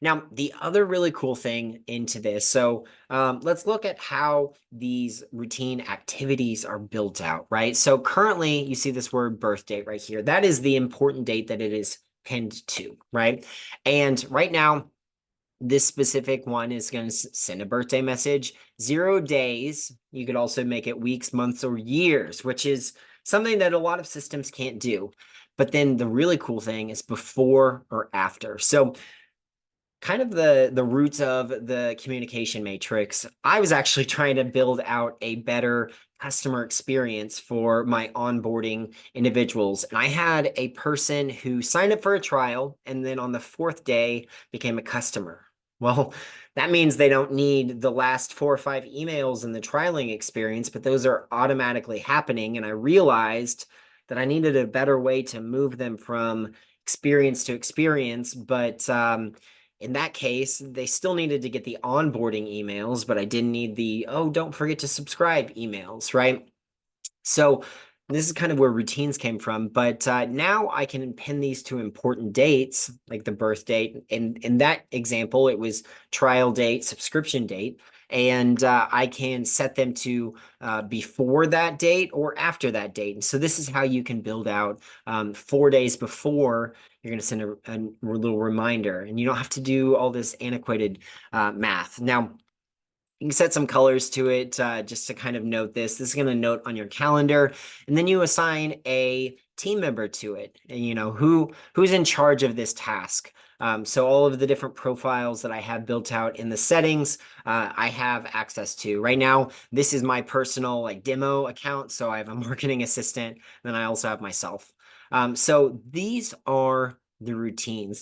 Now, the other really cool thing into this, so let's look at how these routine activities are built out, right? So currently, you see this word birth date right here. That is the important date that it is pinned to, right? And right now, this specific one is going to send a birthday message. 0 days. You could also make it weeks, months, or years, which is something that a lot of systems can't do. But then the really cool thing is before or after. So kind of the roots of the communication matrix, I was actually trying to build out a better customer experience for my onboarding individuals. And I had a person who signed up for a trial and then on the fourth day became a customer. Well, that means they don't need the last 4 or 5 emails in the trialing experience, but those are automatically happening. And I realized that I needed a better way to move them from experience to experience, but in that case, they still needed to get the onboarding emails, but I didn't need the, oh, don't forget to subscribe emails, right? So this is kind of where routines came from. But now I can pin these to important dates, like the birth date. And in that example, it was trial date, subscription date. And I can set them to before that date or after that date. And so this is how you can build out 4 days before you're going to send a little reminder. And you don't have to do all this antiquated math. Now, you can set some colors to it just to kind of note this. This is going to note on your calendar, and then you assign a team member to it. And you know who's in charge of this task. So all of the different profiles that I have built out in the settings, I have access to. Right now, this is my personal like demo account. So I have a marketing assistant, and then I also have myself. So these are the routines.